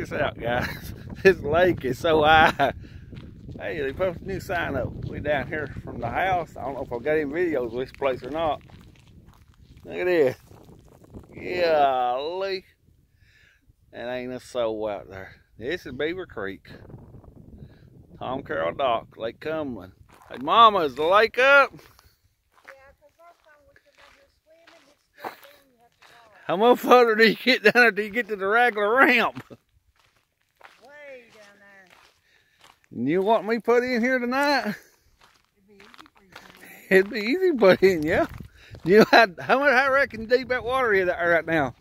this out, guys. This lake is so high. Hey, they posted a new sign up. We down here from the house. I don't know if I've got any videos of this place or not. Look at this. Golly. And ain't a soul out there. This is Beaver Creek. Tom Carroll Dock, Lake Cumberland. Hey, Mama, is the lake up? How much further do you get down there till you get to the regular ramp? Way down there. And you want me put in here tonight? It'd be easy for you. It'd be easy to put in, yeah. You know how much I reckon deep that water is there right now?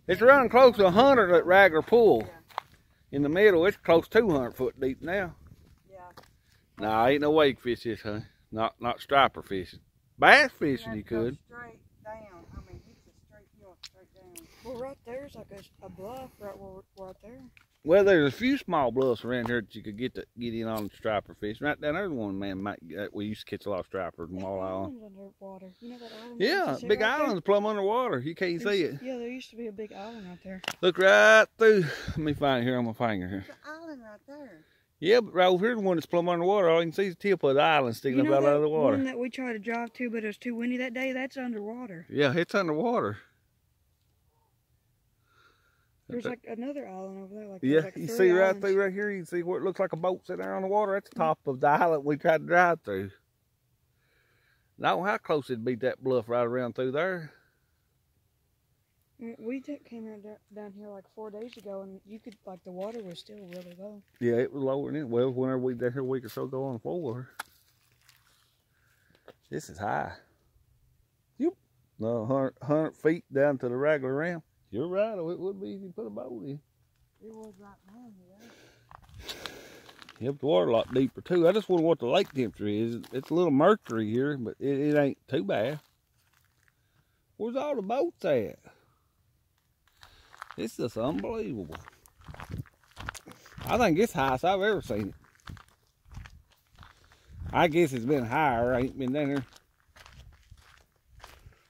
It's running close to 100 at regular pool. Yeah. In the middle, it's close to 200 foot deep now. Yeah. Nah, ain't no wake fish this, honey. Not striper fishing. Bass fishing you could. Straight down. I mean, it's a straight hill, straight down. Well, right there's like a bluff right there. Well, there's a few small bluffs around here that you could get in on striper fishing. Right down there's one man we used to catch a lot of stripers from all island. Underwater. You know that island? Yeah, big right island's plumb underwater. You can't see it. Yeah, there used to be a big island right there. Look right through. Let me find it here on my finger here. There's an island right there. Yeah, but right over here's the one that's plumb underwater. All you can see is the tip of the island sticking up out of the water. One that we tried to drive to, but it was too windy that day, that's underwater. Yeah, it's underwater. There's like another island over there. Like yeah, like you 3 see right islands. through right here, you can see where it looks like a boat sitting there on the water. That's the top of the island we tried to drive through. I don't know how close it'd be to that bluff right around through there. We came down here like 4 days ago, and you could, like, the water was still really low. Yeah, it was lower than it. Well, whenever we down here a week or so ago on the floor. This is high. Yep. No, 100 feet down to the regular ramp. You're right, it would be easy to put a boat in. It was right down here. Yep, the water a lot deeper too. I just wonder what the lake temperature is. It's a little mercury here, but it ain't too bad. Where's all the boats at? It's just unbelievable. I think it's the highest I've ever seen it. I guess it's been higher. I ain't been down here.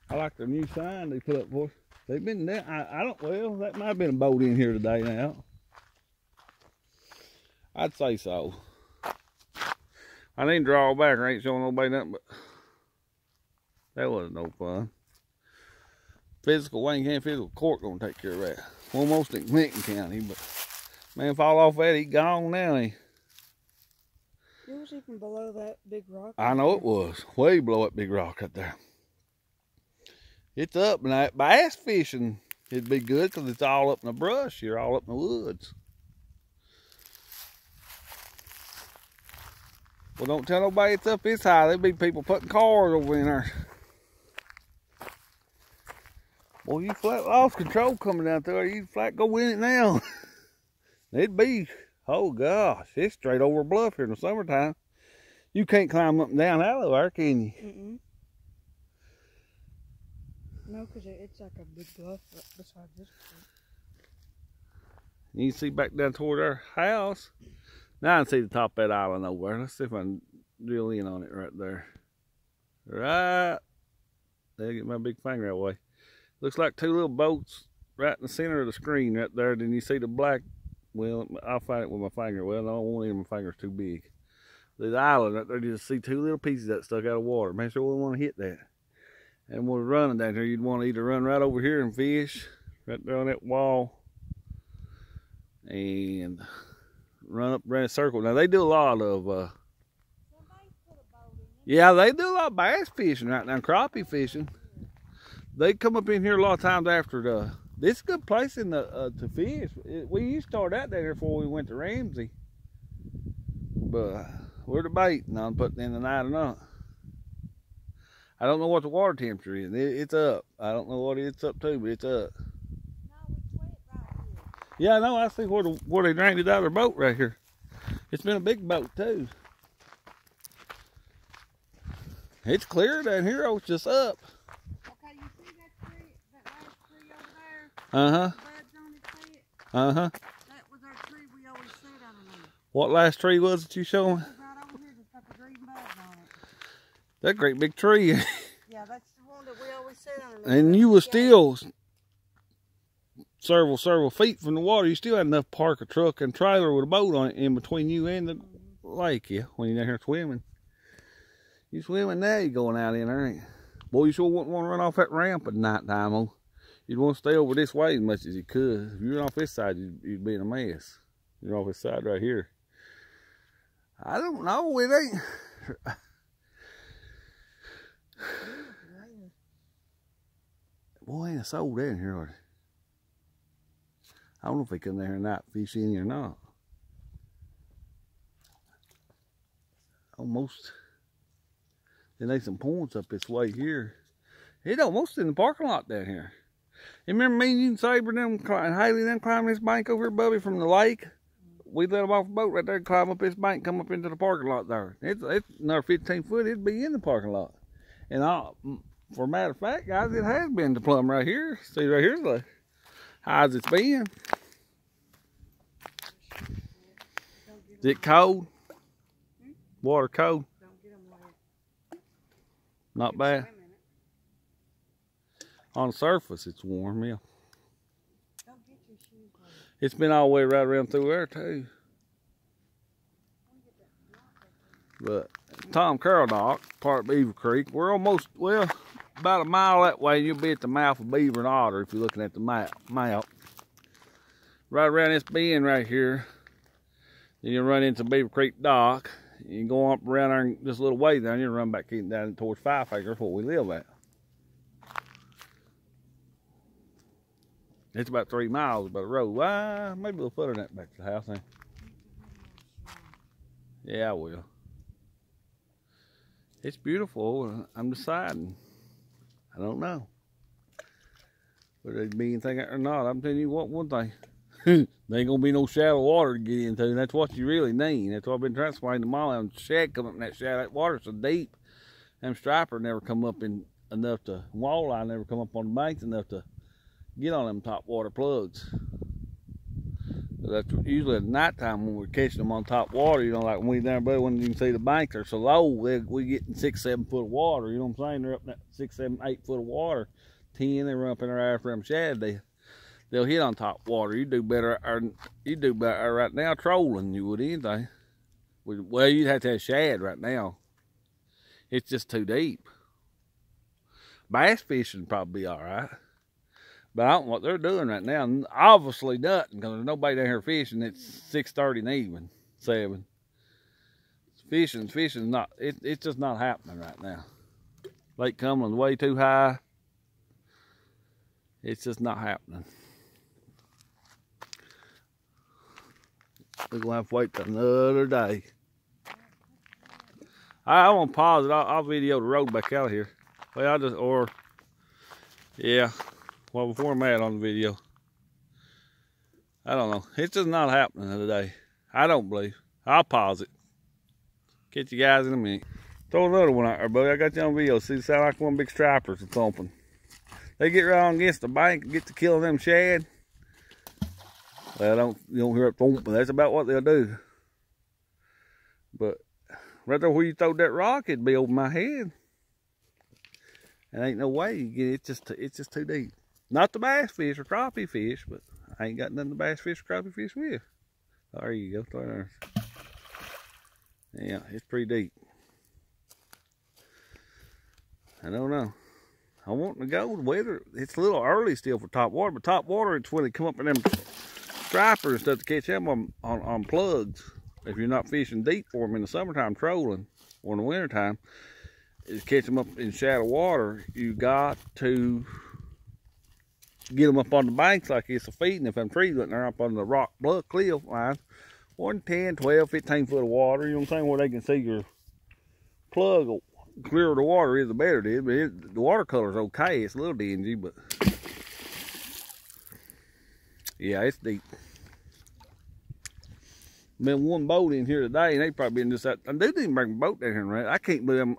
I like the new sign they put up for us. They've been down. I don't, well, that might have been a boat in here today now. I'd say so. I need to draw back. I ain't showing nobody nothing, but that wasn't no fun. Wayne County Physical Court gonna take care of that. Almost in Clinton County, but man, fall off that, he gone now. It was even below that big rock. I know it was. Way below that big rock right there. It's up, and that bass fishing, it'd be good because it's all up in the brush. You're all up in the woods. Well, don't tell nobody it's up this high. There'd be people putting cars over in there. Boy, you flat lost control coming down there. You flat go in it now. It'd be, oh gosh, it's straight over a bluff here in the summertime. You can't climb up and down out of there, can you? Mm-mm. No, because it's like a big bluff beside this point. You can see back down toward our house. Now I can see the top of that island over there. Let's see if I can drill in on it right there. Right there, get my big finger that way. Looks like two little boats right in the center of the screen right there. Then you see the black, well, I'll find it with my finger. Well, I don't want it in my finger's too big. The island right there, you just see two little pieces that stuck out of water. Make sure we want to hit that. And when we're running down here, you'd want to either run right over here and fish right there on that wall and run up around a circle. Now they do a lot of yeah, they do a lot of bass fishing right now, crappie fishing. They come up in here a lot of times after this is a good place in the to fish. We used to start out there before we went to Ramsey, but we're debating on putting in the night or not. I don't know what the water temperature is. It's up. I don't know what it's up to, but it's up. No, it's wet right here. Yeah, I know. I see where they drained it out of their boat right here. It's been a big boat too. It's clear down here. Oh, it's just up. Okay, you see that tree, that last tree over there? Uh-huh. Buds on its head? Uh-huh. That was our tree we always sat underneath. What last tree was it you showing? It was right over here, just got the green buds on it. That great big tree. Yeah, that's the one that we always sat underneath. And you were still several feet from the water, you still had enough to park a truck and trailer with a boat on it in between you and the lake, yeah, when you're down here swimming. You swimming now, you're going out in there, ain't you? Boy, you sure wouldn't want to run off that ramp at night time, though. You'd want to stay over this way as much as you could. If you were off this side, you'd be in a mess. You're off this side right here. I don't know, it ain't. Boy, ain't a soul down here, are they? I don't know if they come down here and not fish any or not. Almost. Then there's some points up this way here. It almost in the parking lot down here. You remember me and you and Saber and Haley them climbing this bank over here, Bubby, from the lake? We let them off the boat right there, climb up this bank, come up into the parking lot there. It's another 15 foot, it'd be in the parking lot. And for a matter of fact, guys, it has been to plumb right here. See, right here's the high as it's been. Is it cold? Water cold? Not bad. On the surface, it's warm, yeah. It's been all the way right around through there, too. But Tom Carroll Dock, part of Beaver Creek, we're almost, well, about a mile that way, and you'll be at the mouth of Beaver and Otter if you're looking at the map. Right around this bend right here, then you run into Beaver Creek Dock. You go up around there and just a little way down, you run back down towards 5 Acres where we live at. It's about 3 miles by the road. Maybe a little further than that back to the house. Yeah, I will. It's beautiful. I'm deciding. I don't know whether it'd be anything or not. I'm telling you what, one thing. There ain't gonna be no shallow water to get into. And that's what you really need. That's what I've been trying to explain to Molly. On shad come up in that shallow. That water's so deep. Them striper never come up in enough to, walleye never come up on the banks enough to get on them top water plugs. So that's usually at nighttime when we're catching them on top water, you know, like when we down there, when you can see the banks are so low, we getting 6, 7 foot of water, you know what I'm saying? They're up in that 6, 7, 8 foot of water. 10, they run up in there after them shad, they'll hit on top water. You do better right now trolling than you would anything. Well, you'd have to have shad right now. It's just too deep. Bass fishing probably be all right. But I don't know what they're doing right now. Obviously nothing, because there's nobody down here fishing. It's 6:30 in the evening, 7. Fishing's not, it's just not happening right now. Lake Cumberland's way too high. It's just not happening. We're gonna have to wait till another day. I want to pause it. I'll video the road back out of here. Well, yeah. Well, before I'm at on the video, I don't know. It's just not happening today. I don't believe. I'll pause it. Catch you guys in a minute. Throw another one out there, buddy. I got you on video. See, it sound like one big stripers are thumping. They get right on against the bank and get to killing them shad. Well, you don't hear it thump, but that's about what they'll do. But right there where you throw that rock, it'd be over my head. And ain't no way you get it. It's just too deep. Not the bass fish or crappie fish, but I ain't got nothing to bass fish or crappie fish with. There you go. There. Yeah, it's pretty deep. I don't know. I want to go. The weather, it's a little early still for top water, but top water, it's when they come up in them stripers and stuff to catch them on plugs. If you're not fishing deep for them in the summertime trolling or in the wintertime, is catch them up in shallow water. You got to get them up on the banks like it's a feeding. If them trees up there up on the rock bluff cliff line, 10, 12, 15 foot of water, you know what I'm saying, where they can see your plug. Clearer the water is, the better it is. But the watercolor's okay. It's a little dingy, but yeah, it's deep. Been one boat in here today, and they probably been just that. I didn't even bring a boat down here, right? I can't believe them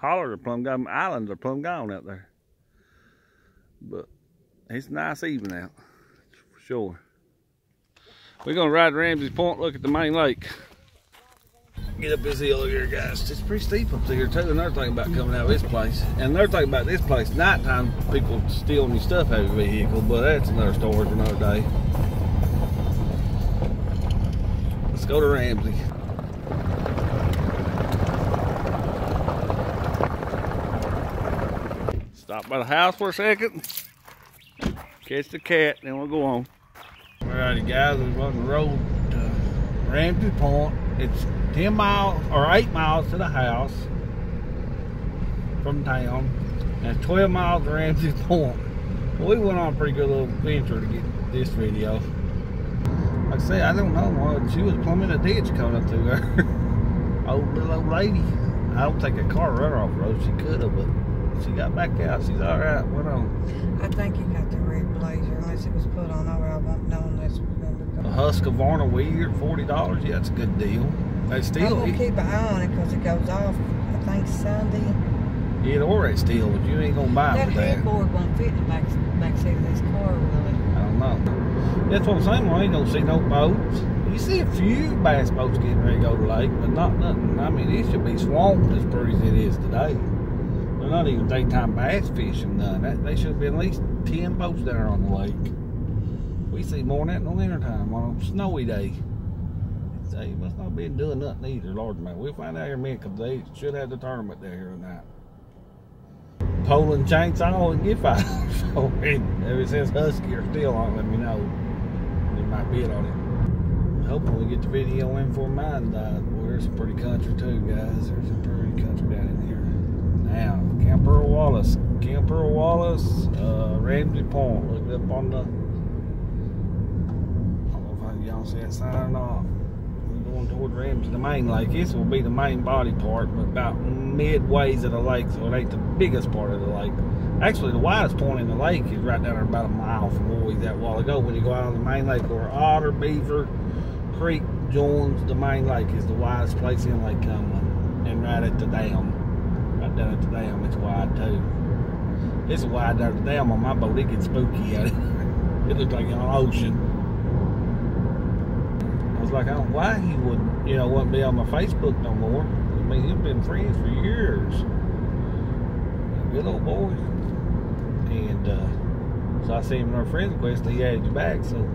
hollers are plumb gone, islands are plumb gone out there. But it's a nice evening out, for sure. We're gonna ride to Ramsey's Point, look at the main lake. get up this hill here, guys. It's pretty steep up here too. Another thing about coming out of this place, and another thing about this place, nighttime people stealing your stuff out of your vehicle, but that's another story for another day. Let's go to Ramsey. Stop by the house for a second, catch the cat, then we'll go on. Alrighty guys, we're on the road to Ramsey Point. It's 10 miles or 8 miles to the house from town, and it's 12 miles to Ramsey Point. Well, we went on a pretty good little adventure to get this video. Like I say, I don't know, she was plumbing a ditch coming up through there. Little old lady. I don't think a car run off the road. She could have, but she got back out. She's all right. Went on. I think you got the red blazer, unless it was put on over. I won't know unless we remember. A Husqvarna weed at $40. Yeah, that's a good deal. They still. I'm gonna keep an eye on it because it goes off. I think Sunday. Either or it's still, but you ain't gonna buy it for that. That headboard won't fit in the back seat of this car, really. I don't know. That's what I'm saying. Well, I ain't gonna see no boats. You see a few bass boats getting ready to go to the lake, but not nothing. I mean, it should be swamped as pretty as it is today. They're not even daytime bass fishing none. They should be at least 10 boats there on the lake. We see more than that in the wintertime on a snowy day. They must not be doing nothing either, Lord man. We'll find out here in a minute because they should have the tournament there here tonight. Poland chainsaw and gift items. So ever since Husky are still on, let me know. They might bid on it. Hoping we get the video in for mine died. Boy, there's some pretty country too, guys. There's some pretty country down in here. Now, Camp Earl Wallace, Ramsey Point. Look it up on the. I don't know if y'all see that sign or not. We're going toward Ramsey, the main lake. This will be the main body part, but about midways of the lake, so it ain't the biggest part of the lake. Actually, the widest point in the lake is right down there about a mile from where we was at a while ago. When you go out on the main lake, where Otter, Beaver Creek joins the main lake, is the widest place in Lake Cumberland, and right at the dam. Right down at the dam, it's wide too. It's wide down at the dam on my boat. It gets spooky out here. It looks like an ocean. I was like, I don't know why he wouldn't be on my Facebook no more. I mean, he's been friends for years. Good old boy. And so I seen him in our friend request. He added you back. So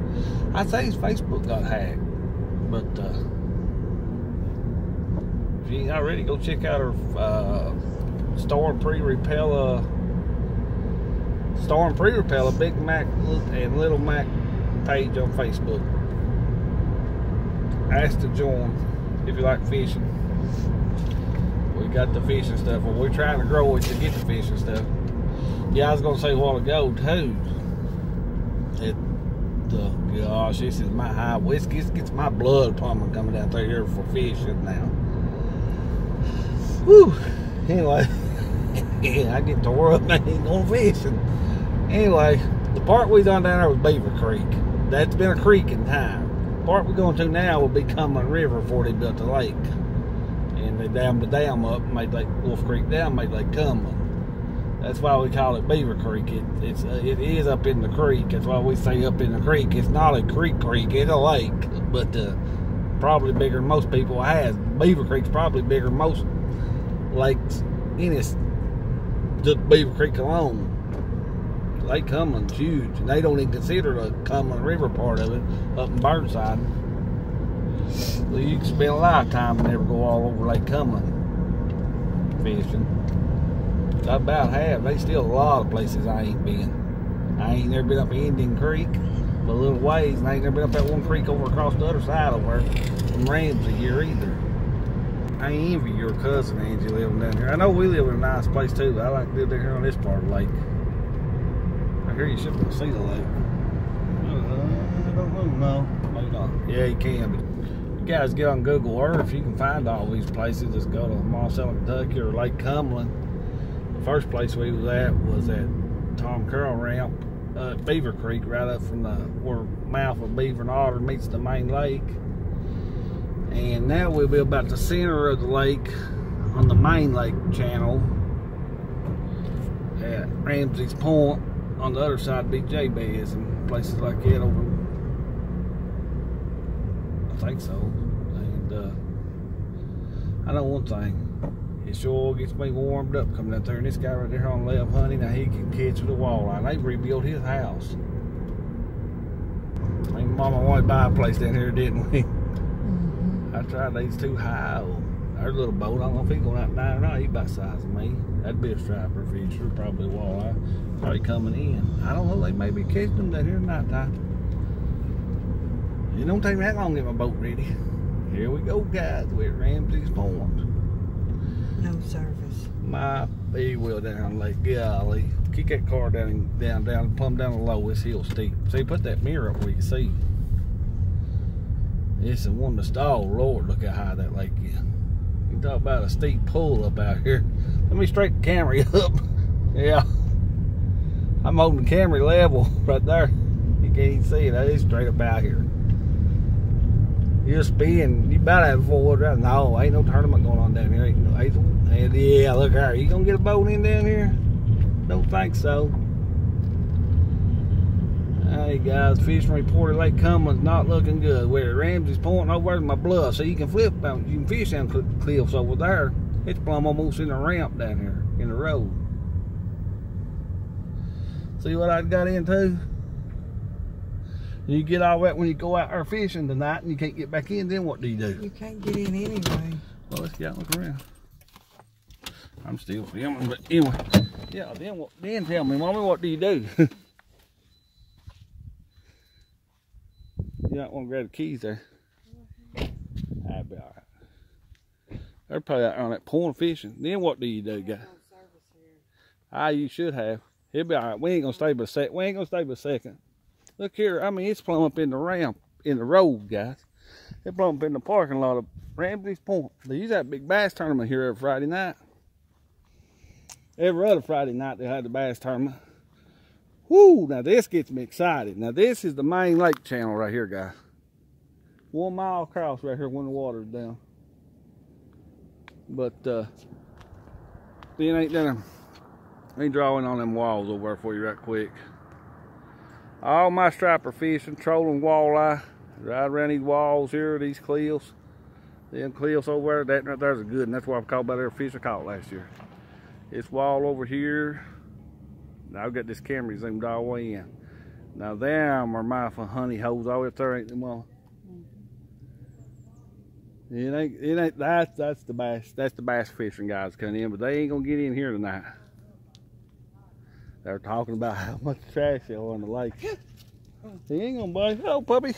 I'd say his Facebook got hacked. But if you ain't already, go check out our Storm Pre-Repel, Big Mac and Little Mac page on Facebook. Ask to join if you like fishing. We got the fishing stuff, but we're trying to grow it to get the fishing stuff. Yeah, I was gonna say a while ago too. Gosh, this is my high whiskey. This gets my blood pumping coming down through here for fishing now. Whew. Anyway, yeah, I get tore up. I ain't going fishing. Anyway, the part we done down there was Beaver Creek. That's been a creek in time. The part we're going to now will be Cumberland River before they built the lake. And they dammed the dam up and made Lake Wolf Creek Dam, made Lake Cumberland. That's why we call it Beaver Creek. It is up in the creek. That's why we say up in the creek. It's not a creek, it's a lake. But probably bigger than most people has. Beaver Creek's probably bigger than most lakes in this, just Beaver Creek alone. Lake Cumberland's huge, and they don't even consider the Cumberland River part of it up in Burnside. So you can spend a lot of time and never go all over Lake Cumberland fishing. About half. They still a lot of places I ain't been. I ain't never been up Indian Creek, but a little ways, and I ain't never been up that one creek over across the other side over from Ramsey here either. I envy your cousin Angie living down here. I know we live in a nice place too, but I like to live down here on this part of the lake. I hear you should be able to see the lake. I don't know. Maybe not. Yeah, you can. But you guys get on Google Earth, you can find all these places. Just go to Marcella, Kentucky or Lake Cumberland. The first place we was at Tom Carroll ramp at Beaver Creek, right up from where mouth of Beaver and Otter meets the main lake. And now we'll be about the center of the lake on the main lake channel at Ramsey's Point. On the other side, BJ Beds and places like that over. I think so. And I know one thing. It sure gets me warmed up coming out there. And this guy right there on the left hunting, now he can catch with a walleye. They rebuilt his house. Me and Mama wanted to buy a place down here, didn't we? I tried, these too high. Our little boat, I don't know if he's going out there or not. He's about the size of me. That'd be a striper fisher, probably a walleye. Probably coming in. I don't know, they may be catching them down here tonight time. It don't take me that long to get my boat ready. Here we go, guys. We're at Ramsey's Point. No service. My big wheel down on Lake. Golly. Kick that car down, plumb down the low. This hill steep. See, put that mirror up where you can see. This is one of the stall. Lord, look how high that lake is. You talk about a steep pull up out here. Let me straighten the camera up. Yeah. I'm holding the camera level right there. You can't even see it. That is straight up out here. You're spin. You about to have a four-wheel drive. No, ain't no tournament going on down here. Ain't no, and yeah, look here. You gonna get a boat in down here? Don't think so. Hey guys, fishing report at Lake Cumberland's not looking good. We're at Ramsey's Point over there in my bluff, so you can flip down. You can fish down cliffs over there. It's plumb almost in the ramp down here in the road. See what I got into? You get all that when you go out there fishing tonight and you can't get back in, then what do you do? You can't get in anyway. Well, let's get out and look around. I'm still filming, but anyway. Yeah, then tell me, Mommy, what do you do? You don't want to grab the keys there. That'd be all right. They're probably out on that point fishing. Then what do you do, guys? Ah, you should have. It'll be all right. We ain't gonna stay but a sec. We ain't gonna stay but a second. Look here. I mean, it's plumb up in the ramp, in the road, guys. It's plumb up in the parking lot of Ramsey's Point. They use that big bass tournament here every Friday night. Every other Friday night they had the bass tournament. Whoo, now this gets me excited. Now this is the main lake channel right here, guys. 1 mile across right here when the water's down. But then ain't done. Ain't drawing on them walls over there for you right quick. All my striper fishing, trolling walleye, right around these walls here, these cliffs. Them cliffs over there, that right there's a good, and that's why I caught by there fish I caught last year. This wall over here. Now I've got this camera zoomed all the way in. Now them are my honey holes all the way up there, ain't them all? It ain't that's the bass fishing guys coming in, but they ain't gonna get in here tonight. They're talking about how much trash they are on the lake. He ain't gonna bite. Oh, puppy.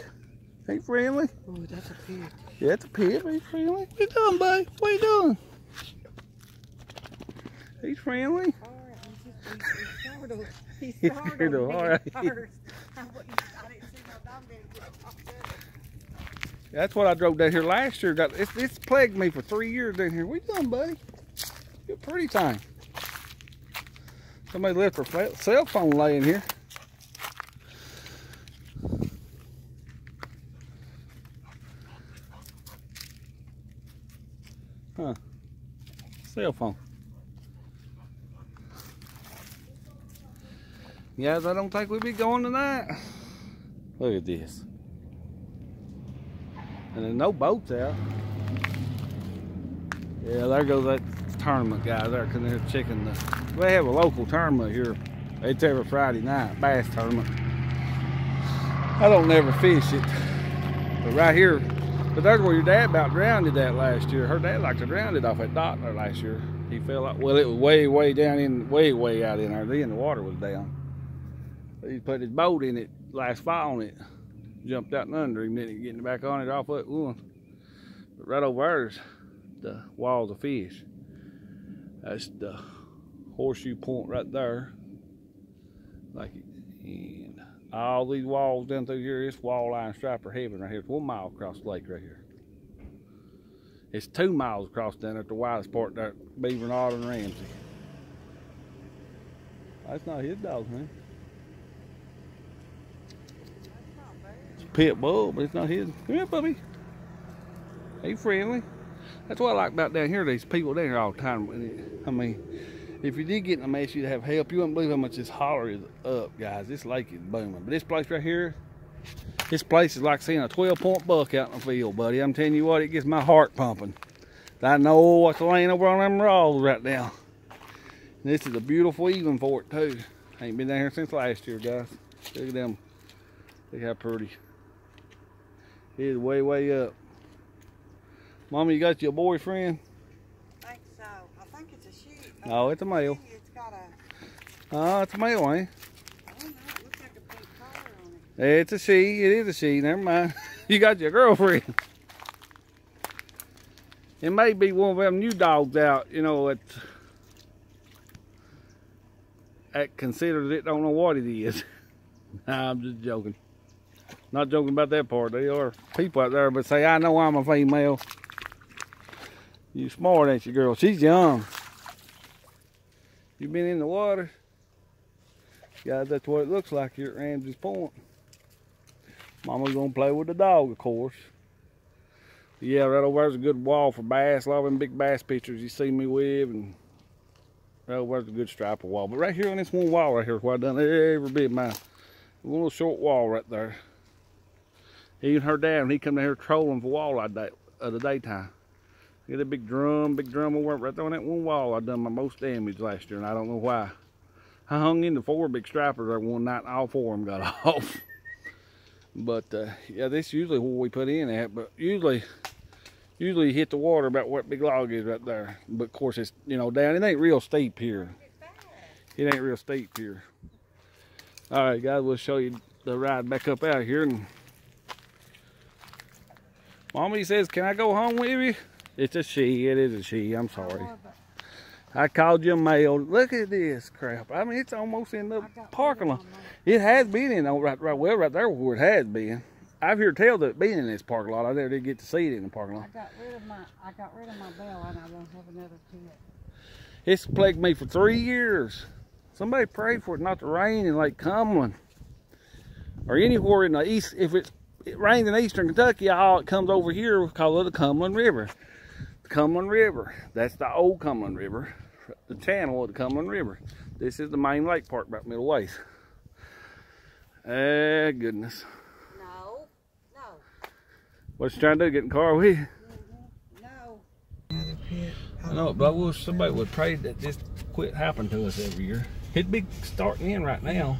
Ain't friendly. Oh, that's a pig. Yeah, it's a pig. He's friendly. What you doing, buddy? What you doing? He's friendly. All right, he's startled. All right. That's what I drove down here last year. It's plagued me for 3 years down here. What you doing, buddy? You're a pretty time. Somebody left their cell phone laying here. Huh. Cell phone. Guys, I don't think we'll be going tonight. Look at this. And there's no boats out. Yeah, there goes that tournament guy there, because they're checking the... They have a local tournament here. It's every Friday night, bass tournament. I don't never fish it. But right here, but there's where your dad about drowned that last year. Her dad like to drown it off that dock there last year. He fell out, well, it was way down in, way out in there. Then the water was down. He put his boat in it last fall on it. Jumped out and under him, then getting back on it off that one. But right over there's the walls of fish. That's the horseshoe point right there. Like, and all these walls down through here, it's walleye and striper heaven right here. It's 1 mile across the lake right here. It's 2 miles across down at the widest part there, Beaver and Otter and Ramsey. That's not his dog, man. It's a pit bull, but it's not his. Come here, puppy. He's friendly. That's what I like about down here. These people down here all the time. I mean, if you did get in a mess, you'd have help. You wouldn't believe how much this holler is up, guys. This lake is booming. But this place right here, this place is like seeing a 12-point buck out in the field, buddy. I'm telling you what, it gets my heart pumping. I know what's laying over on them raws right now. And this is a beautiful evening for it too. Ain't been down here since last year, guys. Look at them. Look how pretty. It is way, way up. Mama, you got your boyfriend? I think so. I think it's a she. Oh, it's a male. It's got a... Oh, it's a male, ain't it? I don't know. It looks like a pink collar on it. It's a she. It is a she. Never mind. You got your girlfriend. It may be one of them new dogs out, you know, that considers it, don't know what it is. Nah, I'm just joking. Not joking about that part. There are people out there but say, I know I'm a female. You smart, ain't you, girl? She's young. You been in the water? Guys, that's what it looks like here at Ramsey's Point. Mama's gonna play with the dog, of course. Yeah, right over there's a good wall for bass. A lot of them big bass pictures you see me with, and right over there's a good striper wall. But right here on this one wall right here is where I done every bit of mine. A little short wall right there. Even her dad, when he come down here trolling for walleye of the daytime. Get a big drum over right there on that one wall. I done my most damage last year, and I don't know why. I hung into 4 big stripers there one night, and all 4 of them got off. But yeah, this is usually where we put in at. But usually you hit the water about where that big log is right there. But of course it's, you know, down. It ain't real steep here. It ain't real steep here. All right, guys, we'll show you the ride back up out here. And Mommy says, "Can I go home with you?" It's a she. It is a she. I'm sorry. I called you a male. Look at this crap. I mean, it's almost in the parking lot. It has been in right there where it has been. I've heard tell that it been in this parking lot. I never did get to see it in the parking lot. I got rid of my bell, and I won't have another pit. It's plagued me for 3 years. Somebody pray for it not to rain in Lake Cumberland or anywhere in the east. If it rains in eastern Kentucky, all it comes over here, we call it the Cumberland River. The Cumberland River. That's the old Cumberland River. The channel of the Cumberland River. This is the main lake park about middle ways. Goodness. No. What you trying to do? Get in the car with you? No. Another pit. I know, but I wish somebody would pray that this quit happening to us every year. It'd be starting in right now.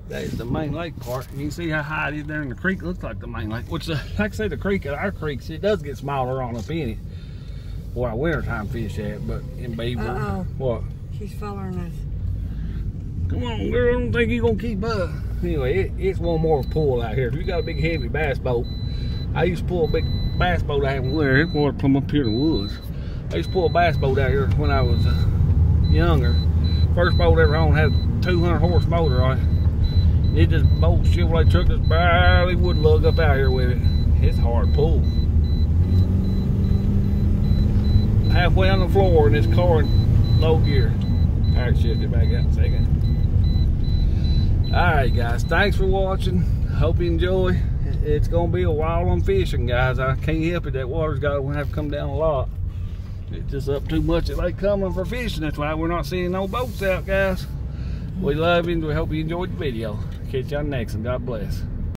That is the main lake park. And you can see how high it is there in the creek. It looks like the main lake. Which, like I say, the creek at our creeks, it does get smaller on up in it. Where our wintertime fish at, but in Beaver. What? She's following us. Come on, girl. I don't think you're going to keep up. Anyway, it's one more pull out here. If you got a big, heavy bass boat, I used to pull a big bass boat out here. It's water plumb up here in the woods. I used to pull a bass boat out here when I was younger. First boat I ever owned had a 200 horse motor on it. It just boat Chevrolet truck just barely would lug up out here with it. It's hard pull. Halfway on the floor in this car in low gear. Alright, shift it back out in a second. Alright guys, thanks for watching. Hope you enjoy. It's gonna be a while on fishing, guys. I can't help it, that water's gonna have to come down a lot. It's just up too much at Lake Cumberland for fishing. That's why we're not seeing no boats out, guys. We love you and we hope you enjoyed the video. Catch y'all next one. God bless.